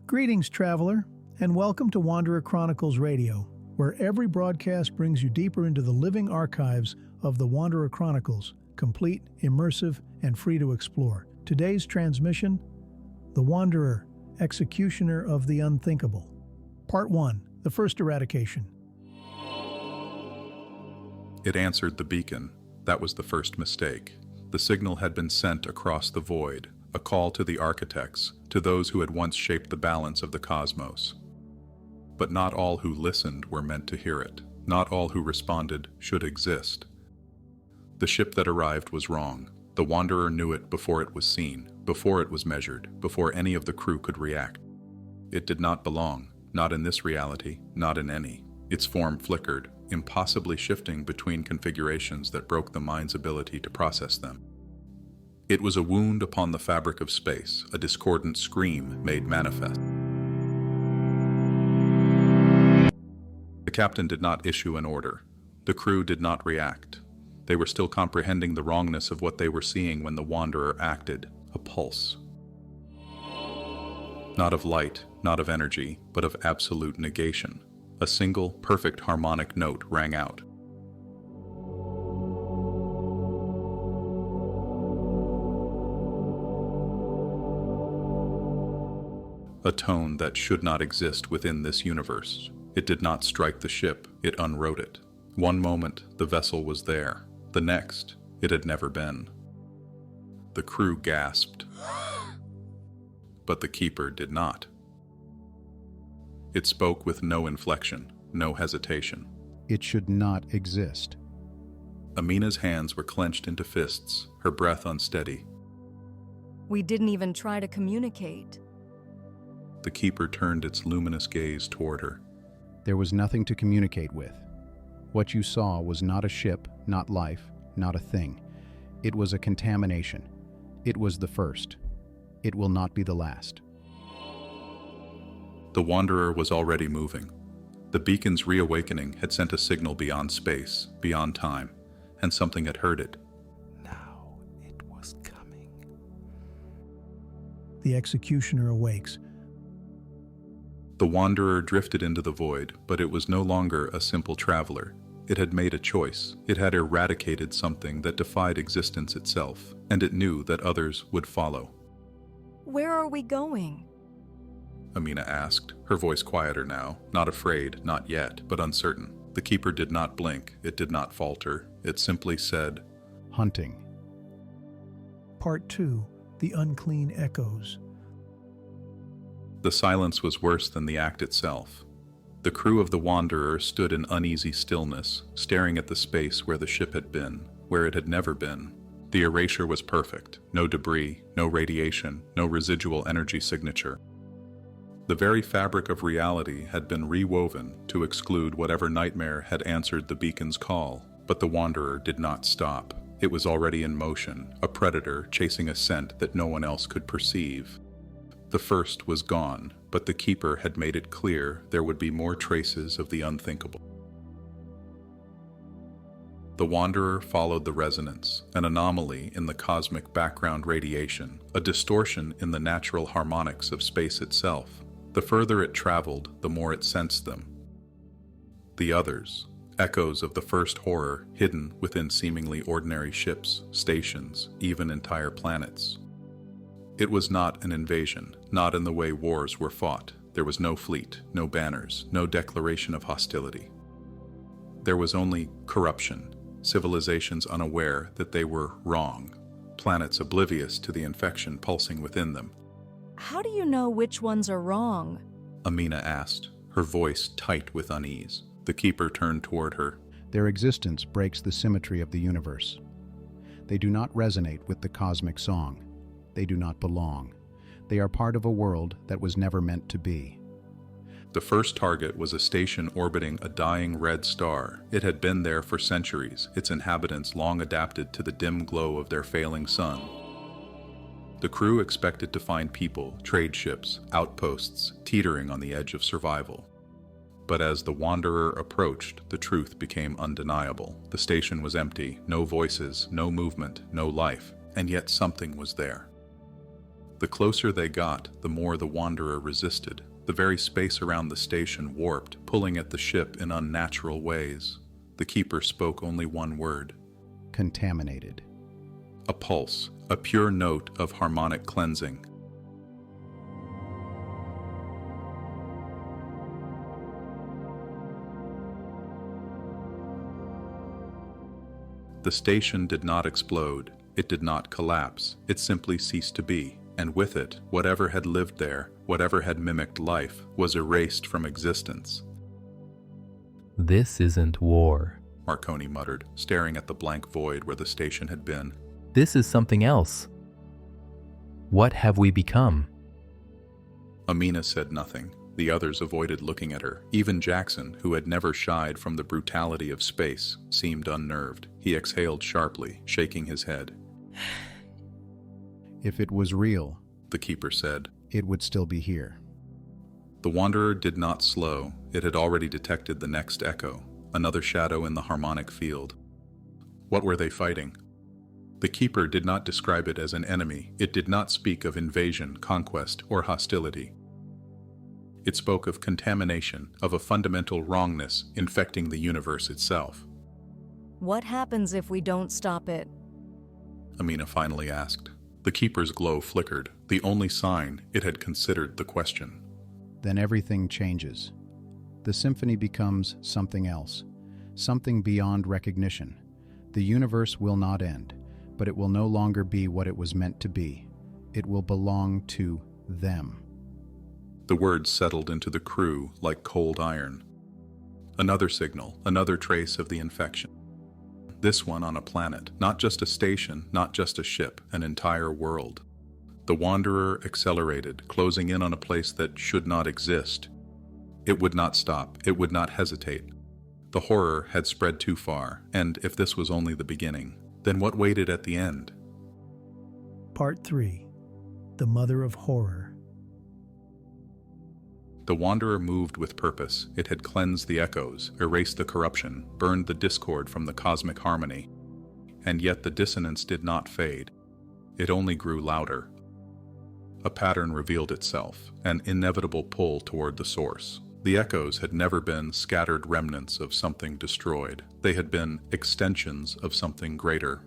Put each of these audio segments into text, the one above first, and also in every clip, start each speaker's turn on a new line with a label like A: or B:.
A: Greetings, traveler, and welcome to Wanderer Chronicles Radio, where every broadcast brings you deeper into the living archives of the Wanderer Chronicles, complete, immersive, and free to explore. Today's transmission, The Wanderer, Executioner of the Unthinkable. Part 1, The First Eradication.
B: It answered the beacon. That was the first mistake. The signal had been sent across the void, a call to the architects, to those who had once shaped the balance of the cosmos. But not all who listened were meant to hear it. Not all who responded should exist. The ship that arrived was wrong. The Wanderer knew it before it was seen, before it was measured, before any of the crew could react. It did not belong, not in this reality, not in any. Its form flickered, impossibly shifting between configurations that broke the mind's ability to process them. It was a wound upon the fabric of space, a discordant scream made manifest. The captain did not issue an order. The crew did not react. They were still comprehending the wrongness of what they were seeing when the Wanderer acted, a pulse. Not of light, not of energy, but of absolute negation. A single, perfect harmonic note rang out. A tone that should not exist within this universe. It did not strike the ship, it unwrote it. One moment, the vessel was there. The next, it had never been. The crew gasped. But the keeper did not. It spoke with no inflection, no hesitation.
C: It should not exist.
B: Amina's hands were clenched into fists, her breath unsteady.
D: We didn't even try to communicate.
B: The keeper turned its luminous gaze toward her.
C: There was nothing to communicate with. What you saw was not a ship, not life, not a thing. It was a contamination. It was the first. It will not be the last.
B: The Wanderer was already moving. The beacon's reawakening had sent a signal beyond space, beyond time, and something had heard it.
E: Now it was coming.
A: The executioner awakes.
B: The Wanderer drifted into the void, but it was no longer a simple traveler. It had made a choice. It had eradicated something that defied existence itself, and it knew that others would follow.
D: Where are we going?
B: Amina asked, her voice quieter now, not afraid, not yet, but uncertain. The keeper did not blink, it did not falter. It simply said,
C: Hunting.
A: Part 2, The Unclean Echoes.
B: The silence was worse than the act itself. The crew of the Wanderer stood in uneasy stillness, staring at the space where the ship had been, where it had never been. The erasure was perfect. No debris, no radiation, no residual energy signature. The very fabric of reality had been rewoven to exclude whatever nightmare had answered the beacon's call, but the Wanderer did not stop. It was already in motion, a predator chasing a scent that no one else could perceive. The first was gone, but the keeper had made it clear there would be more traces of the unthinkable. The Wanderer followed the resonance, an anomaly in the cosmic background radiation, a distortion in the natural harmonics of space itself. The further it traveled, the more it sensed them. The others, echoes of the first horror hidden within seemingly ordinary ships, stations, even entire planets. It was not an invasion, not in the way wars were fought. There was no fleet, no banners, no declaration of hostility. There was only corruption, civilizations unaware that they were wrong, planets oblivious to the infection pulsing within them.
D: How do you know which ones are wrong?
B: Amina asked, her voice tight with unease. The keeper turned toward her.
C: Their existence breaks the symmetry of the universe. They do not resonate with the cosmic song. They do not belong. They are part of a world that was never meant to be.
B: The first target was a station orbiting a dying red star. It had been there for centuries, its inhabitants long adapted to the dim glow of their failing sun. The crew expected to find people, trade ships, outposts, teetering on the edge of survival. But as the Wanderer approached, the truth became undeniable. The station was empty, no voices, no movement, no life, and yet something was there. The closer they got, the more the Wanderer resisted. The very space around the station warped, pulling at the ship in unnatural ways. The Keeper spoke only one word.
C: Contaminated.
B: A pulse, a pure note of harmonic cleansing. The station did not explode. It did not collapse. It simply ceased to be. And with it, whatever had lived there, whatever had mimicked life, was erased from existence.
F: This isn't war.
B: Marconi muttered, staring at the blank void where the station had been.
F: This is something else. What have we become?
B: Amina said nothing. The others avoided looking at her. Even Jackson, who had never shied from the brutality of space, seemed unnerved. He exhaled sharply, shaking his head.
C: If it was real,
B: The Keeper said,
C: it would still be here.
B: The Wanderer did not slow. It had already detected the next echo, another shadow in the harmonic field. What were they fighting? The Keeper did not describe it as an enemy. It did not speak of invasion, conquest, or hostility. It spoke of contamination, of a fundamental wrongness infecting the universe itself.
D: What happens if we don't stop it?
B: Amina finally asked. The Keeper's glow flickered, the only sign it had considered the question.
C: Then everything changes. The symphony becomes something else, something beyond recognition. The universe will not end, but it will no longer be what it was meant to be. It will belong to them.
B: The words settled into the crew like cold iron. Another signal, another trace of the infection. This one on a planet, not just a station, not just a ship, an entire world. The Wanderer accelerated, closing in on a place that should not exist. It would not stop, it would not hesitate. The horror had spread too far, and if this was only the beginning, then what waited at the end?
A: Part 3. The Mother of Horror.
B: The Wanderer moved with purpose. It had cleansed the echoes, erased the corruption, burned the discord from the cosmic harmony. And yet the dissonance did not fade. It only grew louder. A pattern revealed itself, an inevitable pull toward the source. The echoes had never been scattered remnants of something destroyed. They had been extensions of something greater.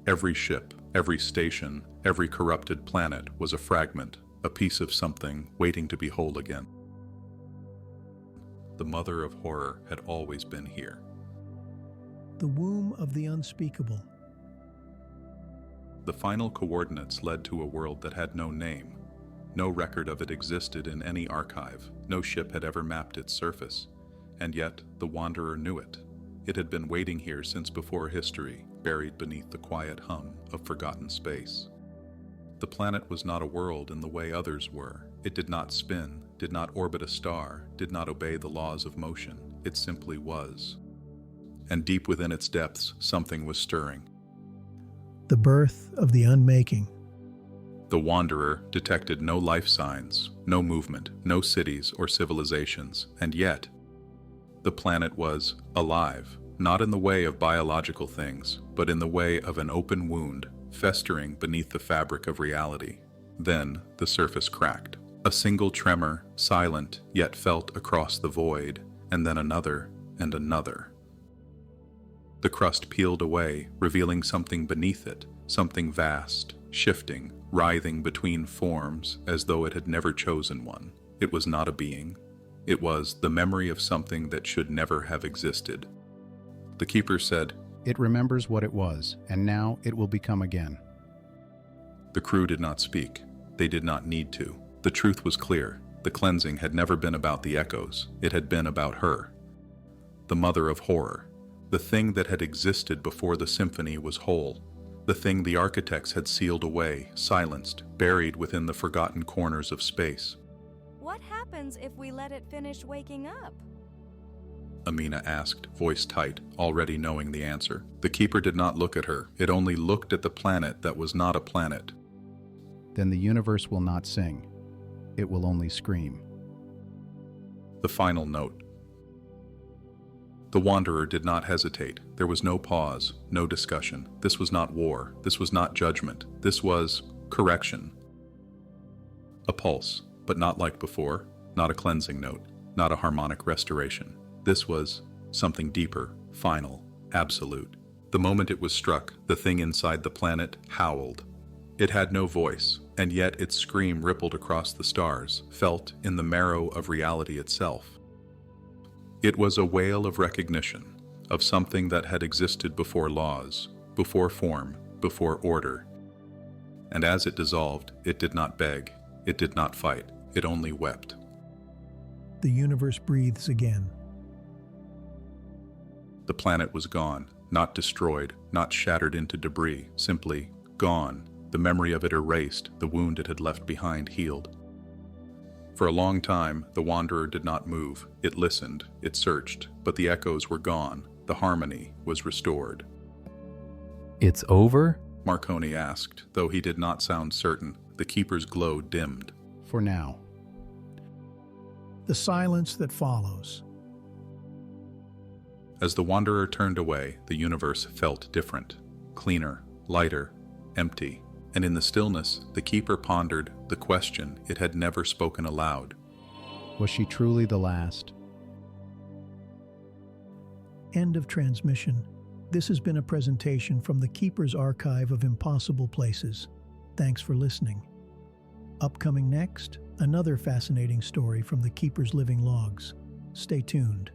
B: Every ship, every station, every corrupted planet was a fragment, a piece of something waiting to be whole again. The Mother of Horror had always been here.
A: The womb of the unspeakable.
B: The final coordinates led to a world that had no name. No record of it existed in any archive. No ship had ever mapped its surface. And yet, the Wanderer knew it. It had been waiting here since before history, buried beneath the quiet hum of forgotten space. The planet was not a world in the way others were. It did not spin, did not orbit a star, did not obey the laws of motion. It simply was. And deep within its depths, something was stirring.
A: The birth of the unmaking.
B: The Wanderer detected no life signs, no movement, no cities or civilizations, and yet, the planet was alive, not in the way of biological things, but in the way of an open wound, festering beneath the fabric of reality. Then the surface cracked. A single tremor, silent, yet felt across the void, and then another and another. The crust peeled away, revealing something beneath it, something vast, shifting, writhing between forms as though it had never chosen one. It was not a being. It was the memory of something that should never have existed. The Keeper said,
C: It remembers what it was, and now it will become again.
B: The crew did not speak. They did not need to. The truth was clear. The cleansing had never been about the echoes. It had been about her. The Mother of Horror. The thing that had existed before the symphony was whole. The thing the architects had sealed away, silenced, buried within the forgotten corners of space.
D: What happens if we let it finish waking up?
B: Amina asked, voice tight, already knowing the answer. The Keeper did not look at her. It only looked at the planet that was not a planet.
C: Then the universe will not sing. It will only scream.
B: The final note. The Wanderer did not hesitate. There was no pause, no discussion. This was not war. This was not judgment. This was correction. A pulse, but not like before, not a cleansing note, not a harmonic restoration. This was something deeper, final, absolute. The moment it was struck, the thing inside the planet howled. It had no voice, and yet its scream rippled across the stars, felt in the marrow of reality itself. It was a wail of recognition, of something that had existed before laws, before form, before order. And as it dissolved, it did not beg, it did not fight, it only wept.
A: The universe breathes again.
B: The planet was gone, not destroyed, not shattered into debris, simply gone. The memory of it erased, the wound it had left behind healed. For a long time, the wanderer did not move. It listened, it searched, but the echoes were gone. The harmony was restored.
F: It's over?
B: Marconi asked, though he did not sound certain. The keeper's glow dimmed.
C: For now.
A: The silence that follows.
B: As the wanderer turned away, the universe felt different, cleaner, lighter, empty. And in the stillness, the keeper pondered the question it had never spoken aloud.
C: Was she truly the last?
A: End of transmission. This has been a presentation from the Keeper's Archive of Impossible Places. Thanks for listening. Upcoming next, another fascinating story from the Keeper's living logs. Stay tuned.